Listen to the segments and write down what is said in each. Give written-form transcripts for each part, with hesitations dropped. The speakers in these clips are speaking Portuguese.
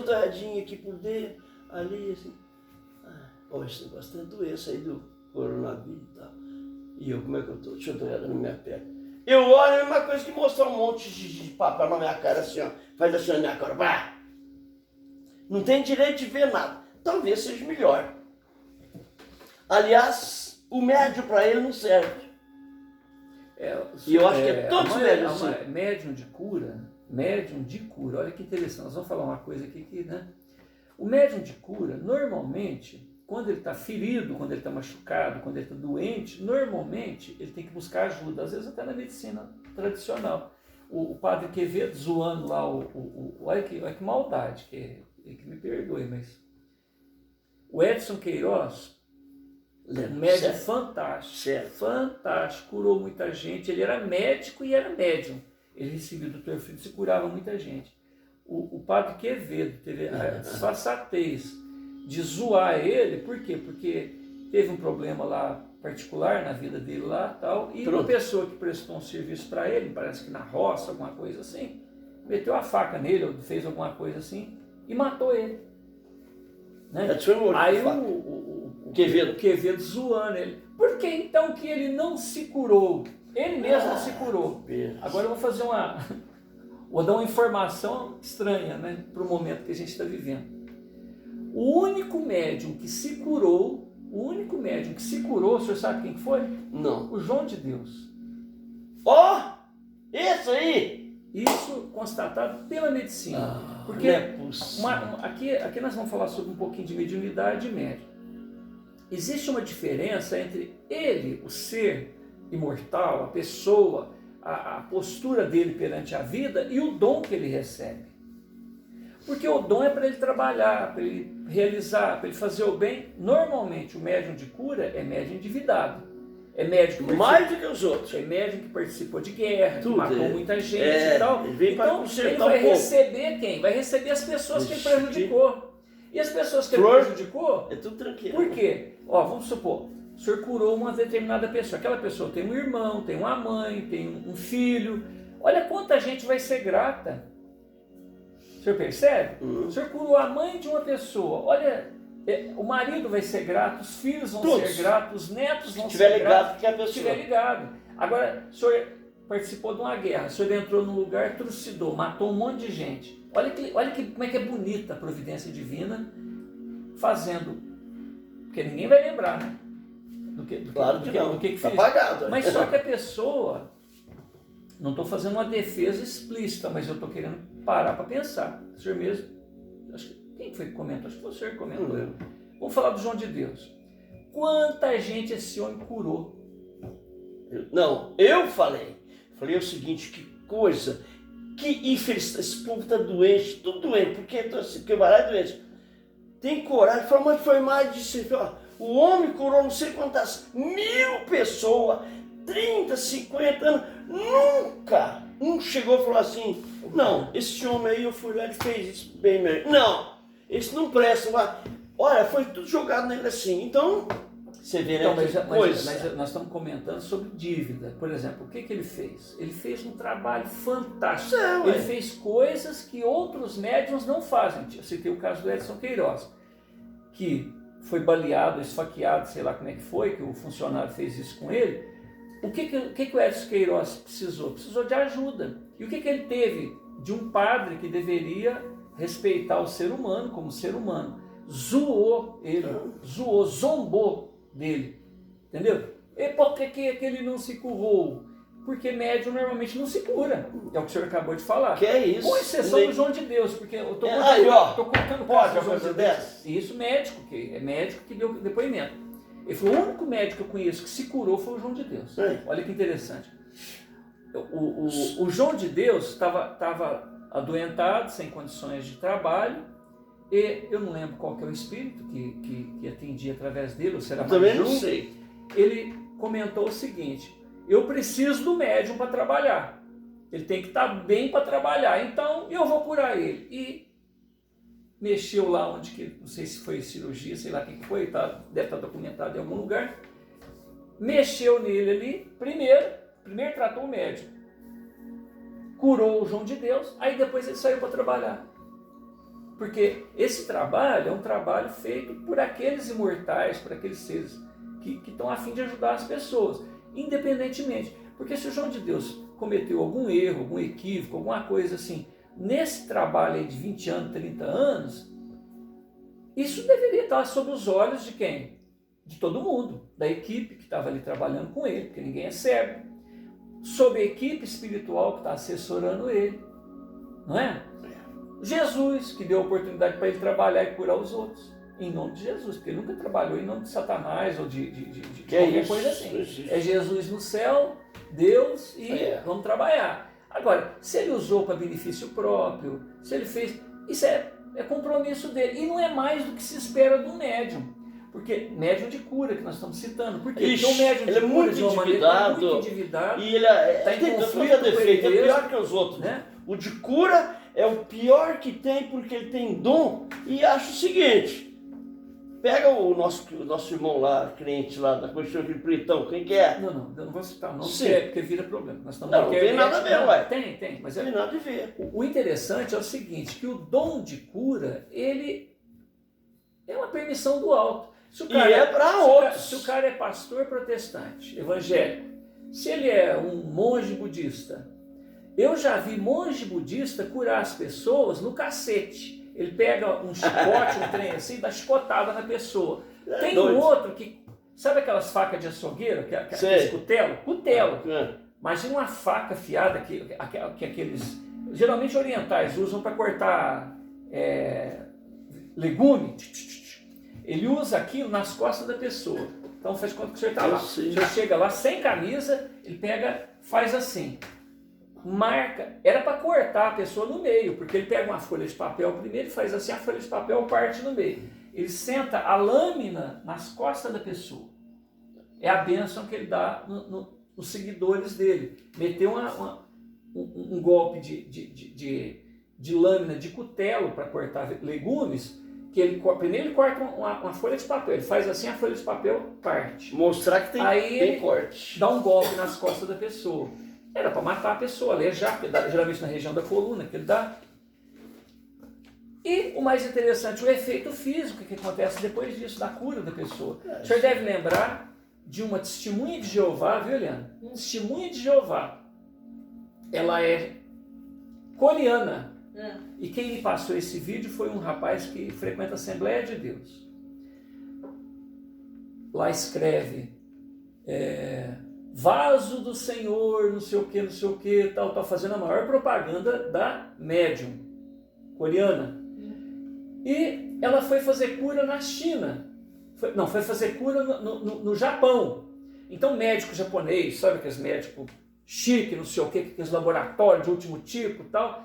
torradinha aqui por dentro, ali, assim. Esse negócio tem doença aí do coronavírus e tal. E eu, como é que eu tô? Deixa eu dar uma olhada na minha perna. Eu olho, é a mesma coisa que mostrar um monte de papel na minha cara, assim, ó. Faz assim na minha cara, vá. Não tem direito de ver nada. Talvez seja melhor. Aliás, o médium para ele não serve. E eu acho que é todos médiums assim. Médium de cura, olha que interessante, nós vamos falar uma coisa aqui que, né? O médium de cura, normalmente, quando ele está ferido, quando ele está machucado, quando ele está doente, normalmente ele tem que buscar ajuda, às vezes até na medicina tradicional. O padre Quevedo zoando lá, olha que maldade, que me perdoe, mas o Edson Queiroz, um médium fantástico, fantástico, curou muita gente, ele era médico e era médium, ele recebia do Dr. Fritz e curava muita gente. O padre Quevedo teve a desfaçatez de zoar ele, por quê? Porque teve um problema lá particular na vida dele lá tal, e uma pessoa que prestou um serviço para ele, parece que na roça, alguma coisa assim, meteu a faca nele, ou fez alguma coisa assim, e matou ele. Né? Aí o Quevedo zoando ele. Por que então que ele não se curou? Ele mesmo não se curou. Agora eu vou fazer vou dar uma informação estranha, né, para o momento que a gente está vivendo. O único médium que se curou, o senhor sabe quem foi? Não. O João de Deus. Isso aí! Isso constatado pela medicina. Porque aqui nós vamos falar sobre um pouquinho de mediunidade e médium. Existe uma diferença entre ele, o ser imortal, a pessoa, a postura dele perante a vida e o dom que ele recebe. Porque o dom é para ele trabalhar, para ele realizar, para ele fazer o bem. Normalmente o médium de cura é médium endividado. É médium que mais do que os outros. É médium que participou de guerra, que matou muita gente e tal. Então ele vai receber quem? Vai receber as pessoas que ele prejudicou. E as pessoas que ele prejudicou... É tudo tranquilo. Por quê? Vamos supor, o senhor curou uma determinada pessoa. Aquela pessoa tem um irmão, tem uma mãe, tem um filho. Olha quanta gente vai ser grata. O senhor percebe? O senhor curou a mãe de uma pessoa. Olha, o marido vai ser grato, os filhos vão ser gratos, os netos vão ser gratos. Se estiver ligado. Agora, o senhor participou de uma guerra, o senhor entrou num lugar, trucidou, matou um monte de gente. Olha como é que é bonita a providência divina fazendo. Porque ninguém vai lembrar, né? Do que fez. Apagado. Mas só que a pessoa, não estou fazendo uma defesa explícita, mas eu estou querendo parar para pensar. O senhor mesmo, quem foi que comentou? Acho que foi o senhor que comentou. Vamos falar do João de Deus. Quanta gente esse homem curou? Eu falei o seguinte, que coisa, que infelicidade, esse povo está doente, tudo doente, porque vai lá doente. Tem coragem, mas foi mais de... O homem curou não sei quantas 1000 pessoas, 30, 50 anos, nunca um chegou e falou assim, não, esse homem aí eu fui lá e fez isso bem melhor. Não, esse não presta, olha, foi tudo jogado nele assim. Então, você vê, né? Mas nós estamos comentando sobre dívida. Por exemplo, o que ele fez? Ele fez um trabalho fantástico. Ele fez coisas que outros médiuns não fazem. Eu citei o caso do Edson Queiroz, que foi baleado, esfaqueado, sei lá como é que foi, que o funcionário fez isso com ele. O que o Edson Queiroz precisou? Precisou de ajuda. E o que ele teve? De um padre que deveria respeitar o ser humano como ser humano. Zoou ele, zombou dele, entendeu? E por que ele não se curou? Porque médium normalmente não se cura, é o que o senhor acabou de falar. Que é isso? Com exceção do João de Deus, porque eu estou contando o caso do João de Deus. Isso, médico que deu depoimento. Ele falou, o único médico que eu conheço que se curou foi o João de Deus. Olha que interessante. O João de Deus estava adoentado, sem condições de trabalho, e eu não lembro qual que é o espírito que atendia através dele, ou será mais também não sei. Ele comentou o seguinte, eu preciso do médium para trabalhar, ele tem que estar bem para trabalhar, então eu vou curar ele. E mexeu lá onde que, não sei se foi cirurgia, sei lá quem que foi, deve estar documentado em algum lugar, mexeu nele ali, primeiro tratou o médium, curou o João de Deus, aí depois ele saiu para trabalhar. Porque esse trabalho é um trabalho feito por aqueles imortais, por aqueles seres que estão a fim de ajudar as pessoas, independentemente. Porque se o João de Deus cometeu algum erro, algum equívoco, alguma coisa assim, nesse trabalho aí de 20 anos, 30 anos, isso deveria estar sob os olhos de quem? De todo mundo, da equipe que estava ali trabalhando com ele, porque ninguém é cego, sob a equipe espiritual que está assessorando ele, não é? Jesus, que deu a oportunidade para ele trabalhar e curar os outros, em nome de Jesus, porque ele nunca trabalhou em nome de Satanás ou de qualquer coisa assim. É Jesus no céu, Deus e vamos trabalhar. Agora, se ele usou para benefício próprio, se ele fez, isso é compromisso dele. E não é mais do que se espera do médium. Porque médium de cura que nós estamos citando. Porque o médium de ele cura, é muito de uma endividado, maneira, muito endividado. E ele tem conflito defeito, é Deus, pior que os outros. né? O de cura é o pior que tem porque ele tem dom. E acho o seguinte, pega o nosso irmão lá, crente lá da Constituição, aquele Britão, quem que é? Não, eu não vou citar o nome, Sim. porque vira problema. Nós estamos Não tem nada a ver, ué. Tem, mas Não tem nada a ver. O interessante é o seguinte, que o dom de cura, ele é uma permissão do alto. Se o cara, e é para outros. Se o cara é pastor protestante, evangélico, se ele é um monge budista, eu já vi monge budista curar as pessoas no cacete. Ele pega um chicote, um trem assim, e dá chicotada na pessoa. Tem um outro que, sabe aquelas facas de açougueiro, aqueles cutelo? Cutelo. Imagina uma faca afiada que aqueles, geralmente orientais, usam para cortar legume. Ele usa aquilo nas costas da pessoa. Então faz conta que o senhor está lá. O senhor chega lá sem camisa, ele pega, faz assim. Marca, era para cortar a pessoa no meio, porque ele pega uma folha de papel primeiro e faz assim, a folha de papel parte no meio. Ele senta a lâmina nas costas da pessoa. É a bênção que ele dá nos seguidores dele. Meteu um golpe de lâmina de cutelo para cortar legumes, que primeiro ele corta uma folha de papel, ele faz assim, a folha de papel parte. Mostrar que tem corte. Dá um golpe nas costas da pessoa. Era para matar a pessoa, alejar, geralmente na região da coluna que ele dá. E o mais interessante, o efeito físico que acontece depois disso, da cura da pessoa. O senhor deve lembrar de uma testemunha de Jeová, viu, Eliana? Testemunha de Jeová. Ela é coreana. E quem me passou esse vídeo foi um rapaz que frequenta a Assembleia de Deus. Lá escreve... vaso do Senhor, não sei o que, tal, fazendo a maior propaganda da médium coreana. E ela foi fazer cura na China. Foi fazer cura no Japão. Então, médico japonês, sabe aqueles médicos chique, não sei o que, aqueles laboratórios de último tipo e tal,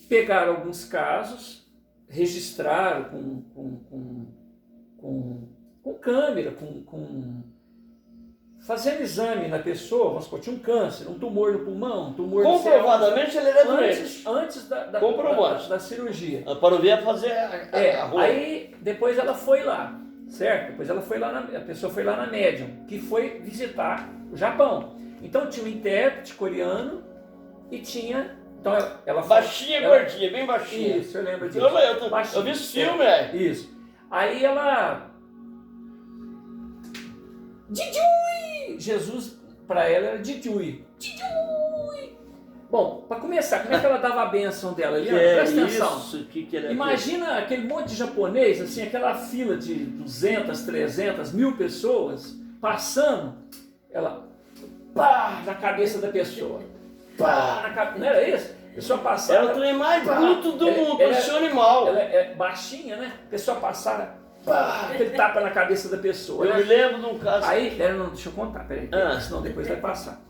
pegaram alguns casos, registraram com câmera, fazendo exame na pessoa, vamos supor, tinha um câncer, um tumor no pulmão, um tumor no cérebro. Comprovadamente ele era doente. Antes da cirurgia. Para ver fazer a roupa. Aí depois ela foi lá, certo? Depois ela foi lá, a pessoa foi lá na médium, que foi visitar o Japão. Então tinha um intérprete coreano e tinha... Então ela baixinha, gordinha, bem baixinha. Isso, eu lembro disso. Eu vi esse filme, Isso. Aí ela... Didui! Jesus, para ela, era Didui. Didui! Bom, para começar, como é que ela dava a benção dela? Presta atenção. Imagina aquele monte de japonês, assim, aquela fila de 200, 300, 1000 pessoas, passando, ela, pá, na cabeça da pessoa. Pá, na cabeça, não era isso? A pessoa passava... Era o trem mais bruto do mundo, parecia um animal. Ela é baixinha, né? A pessoa passava... Pá, aquele tapa na cabeça da pessoa. Eu me lembro de um caso. Aí, deixa eu contar, peraí, senão depois vai passar.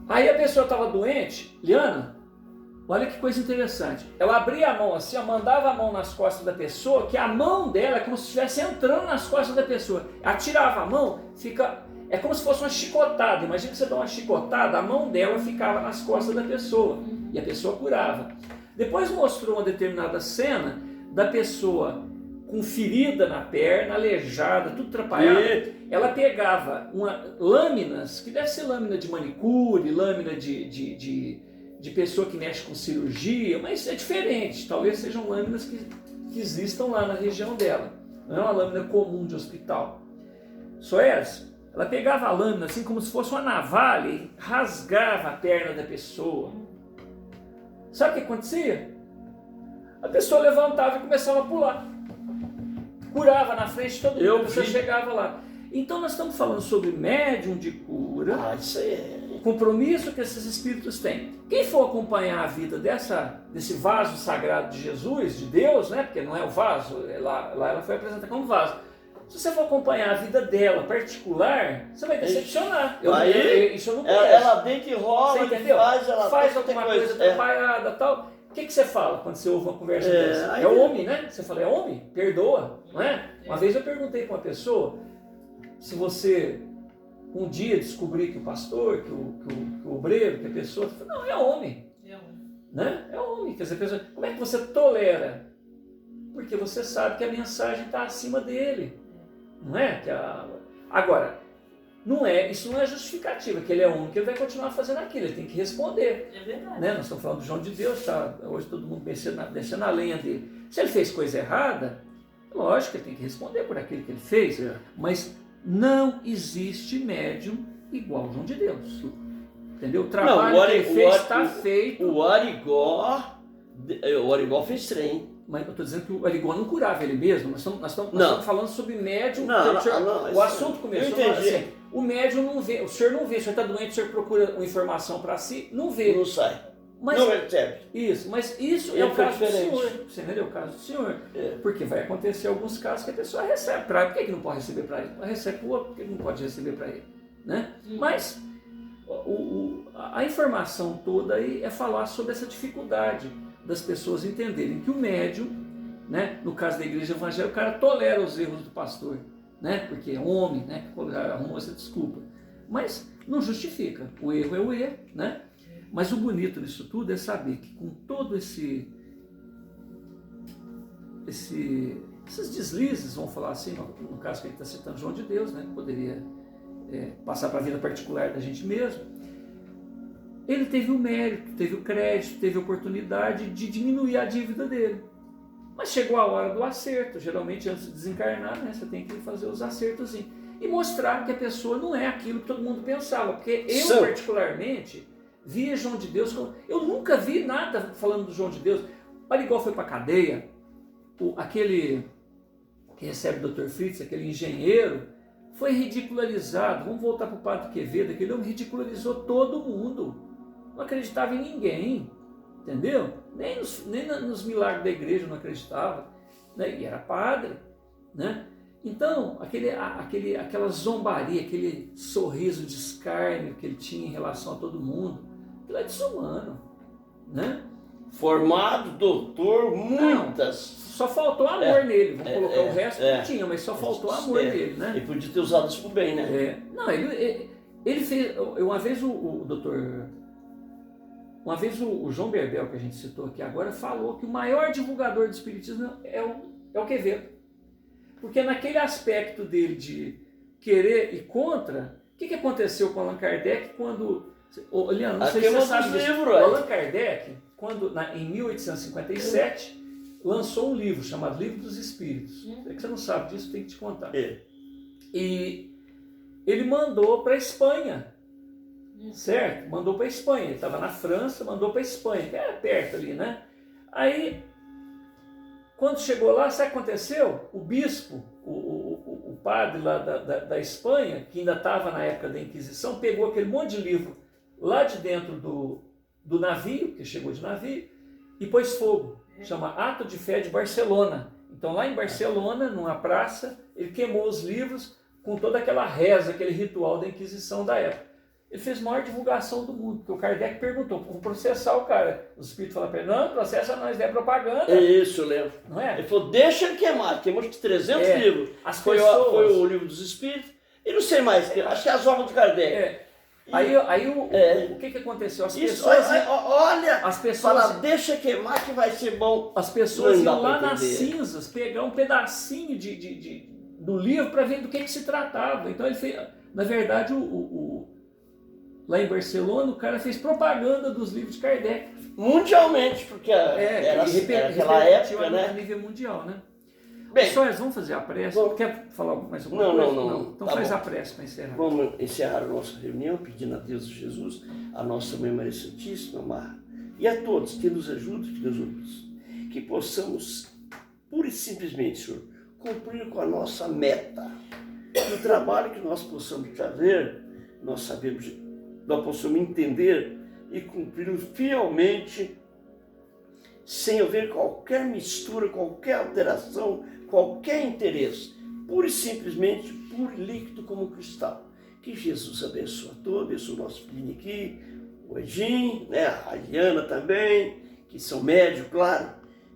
Aí a pessoa estava doente, Liana, olha que coisa interessante. Ela abria a mão assim, mandava a mão nas costas da pessoa, que a mão dela é como se estivesse entrando nas costas da pessoa. Ela tirava a mão, é como se fosse uma chicotada. Imagina que você dá uma chicotada, a mão dela ficava nas costas da pessoa. E a pessoa curava. Depois mostrou uma determinada cena da pessoa com ferida na perna, aleijada, tudo atrapalhado. Ela pegava lâminas, que deve ser lâmina de manicure, lâmina de pessoa que mexe com cirurgia, mas é diferente. Talvez sejam lâminas que existam lá na região dela. Não é uma lâmina comum de hospital. Soares, ela pegava a lâmina assim como se fosse uma navalha e rasgava a perna da pessoa. Sabe o que acontecia? A pessoa levantava e começava a pular. Curava na frente de todo mundo, a pessoa chegava lá. Então nós estamos falando sobre médium de cura, isso aí é... o compromisso que esses espíritos têm. Quem for acompanhar a vida desse vaso sagrado de Jesus, de Deus, né? Porque não é o vaso, lá ela foi apresentada como vaso. Se você for acompanhar a vida dela particular, você vai decepcionar. Isso eu não conheço. Ela deita e rola, faz alguma coisa atrapalhada e tal. O que você fala quando você ouve uma conversa dessa? É homem, né? Você fala, é homem? Perdoa, não é? Uma vez eu perguntei para uma pessoa se você um dia descobrir que o pastor, que o obreiro, que a pessoa... Não, é homem. Né? É homem. Quer dizer, a pessoa, como é que você tolera? Porque você sabe que a mensagem está acima dele. Não é? Agora, isso não é justificativa, que ele é homem, que ele vai continuar fazendo aquilo, ele tem que responder. É verdade. Né? Nós estamos falando do João de Deus, tá? Hoje todo mundo descendo a lenha dele. Se ele fez coisa errada, lógico que ele tem que responder por aquilo que ele fez, mas não existe médium igual ao João de Deus. Entendeu? O trabalho que ele fez está feito. O Arigó fez trem. Mas eu estou dizendo que o Arigó não curava ele mesmo. Nós estamos falando sobre médium. O assunto começou assim. O médium não vê, o senhor não vê, o senhor está doente, o senhor procura uma informação para si, não vê. Não sai. Mas, não recebe. Mas isso é o caso do senhor. Você entendeu? O caso do senhor. Porque vai acontecer alguns casos que a pessoa recebe para ele. Por que não pode receber para ele? Recebe para o outro, porque ele não pode receber para ele. Né? Mas a informação toda aí é falar sobre essa dificuldade das pessoas entenderem que o médium, né, no caso da igreja evangélica, o cara tolera os erros do pastor, né, porque é homem, né, arrumou essa desculpa. Mas não justifica. O erro é o erro, né? Mas o bonito disso tudo é saber que com todo esses deslizes, vamos falar assim, no caso que ele está citando João de Deus, né, poderia passar para a vida particular da gente mesmo, ele teve o mérito, teve o crédito, teve a oportunidade de diminuir a dívida dele. Mas chegou a hora do acerto. Geralmente, antes de desencarnar, né, você tem que fazer os acertos e mostrar que a pessoa não é aquilo que todo mundo pensava. Porque eu, particularmente, via João de Deus. Eu nunca vi nada falando do João de Deus. O Arigó foi para a cadeia. Aquele que recebe o Dr. Fritz, aquele engenheiro, foi ridicularizado. Vamos voltar para o Padre Quevedo. Aquele homem ridicularizou todo mundo. Não acreditava em ninguém, entendeu? Nem nos milagres da igreja não acreditava, né? E era padre, né? Então, aquela zombaria, aquele sorriso de escárnio que ele tinha em relação a todo mundo, aquilo é desumano, né? Formado, doutor, muitas. Só faltou amor nele, vamos colocar o resto que tinha, mas só faltou amor nele, né? Ele podia ter usado isso pro bem, né? Não, ele fez, uma vez o doutor... Uma vez o João Berbel, que a gente citou aqui agora, falou que o maior divulgador do espiritismo é o Quevedo. Porque naquele aspecto dele de querer e contra, o que aconteceu com Allan Kardec quando... Leandro, não sei se você sabe disso. O Allan Kardec, em 1857, lançou um livro chamado Livro dos Espíritos. É que você não sabe disso, tem que te contar. E ele mandou para a Espanha. Certo? Mandou para a Espanha. Ele estava na França, mandou para a Espanha, que era perto ali, né? Aí, quando chegou lá, sabe o que aconteceu? O bispo, o padre lá da Espanha, que ainda estava na época da Inquisição, pegou aquele monte de livro lá de dentro do navio, que chegou de navio, e pôs fogo. Chama Ato de Fé de Barcelona. Então, lá em Barcelona, numa praça, ele queimou os livros com toda aquela reza, aquele ritual da Inquisição da época. Ele fez a maior divulgação do mundo, porque o Kardec perguntou, vou processar o cara. Os espíritos falaram para ele, não, processa nós, é propaganda. Isso, eu lembro. Não é? Ele falou, deixa ele queimar, queimou de 300 livros. Foi o livro dos espíritos, e não sei mais, acho que é as obras do Kardec. Aí o que aconteceu? As pessoas, as pessoas fala, deixa queimar que vai ser bom. As pessoas iam lá nas cinzas pegar um pedacinho do livro para ver do que se tratava. Então ele fez, na verdade, lá em Barcelona, o cara fez propaganda dos livros de Kardec. Mundialmente, porque era aquela época, a né? nível mundial, né? Bem, Pessoal, vamos fazer a prece? Quer falar mais alguma coisa? Não. Então Tá faz bom. a prece para encerrar. Vamos encerrar a nossa reunião pedindo a Deus Jesus, a nossa Mãe Maria Santíssima, amar, e a todos que nos ajudem, que nos ouçam, que possamos, pura e simplesmente, Senhor, cumprir com a nossa meta. E o trabalho que nós possamos fazer, nós possamos entender e cumprir fielmente, sem haver qualquer mistura, qualquer alteração, qualquer interesse, pura e simplesmente puro e líquido como cristal. Que Jesus abençoe a todos, abençoe o nosso filhinho aqui, o Edinho, né, a Ariana também, que são médicos, claro,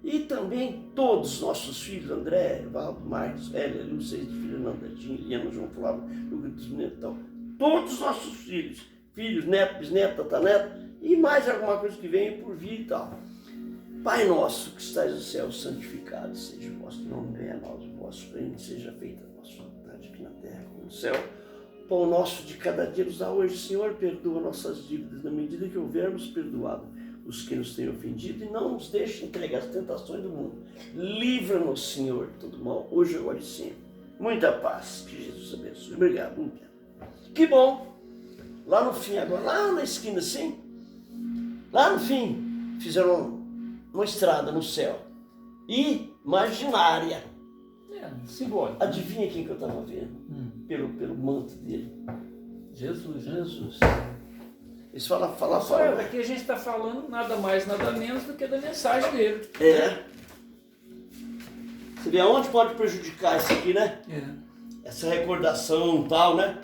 e também todos os nossos filhos, André, Valdo, Marcos, Hélia, Lúcia, Fernanda, Liana, João Flávio, Lucas dos Netão, todos os nossos filhos, netos, bisnetos, tataranetos, e mais alguma coisa que venha por vir e tal. Pai nosso que estais no céu, santificado seja o vosso nome, venha a nós o vosso reino, seja feita a vossa vontade aqui na terra como no céu. Pão nosso de cada dia nos dá hoje, Senhor, perdoa nossas dívidas na medida que houvermos perdoado os que nos têm ofendido, e não nos deixe entregar as tentações do mundo. Livra-nos, Senhor, de todo mal, hoje, agora e sempre. Muita paz, que Jesus abençoe. Obrigado, muito bem. Que bom! Lá no fim agora, lá na esquina assim, lá no fim, fizeram uma estrada no céu, imaginária. Simbólico. Adivinha quem que eu estava vendo? Pelo manto dele. Jesus, né? Jesus. Eles falam. Aqui a gente está falando nada mais, nada menos do que da mensagem dele. Você vê aonde pode prejudicar isso aqui, né? Essa recordação e tal, né?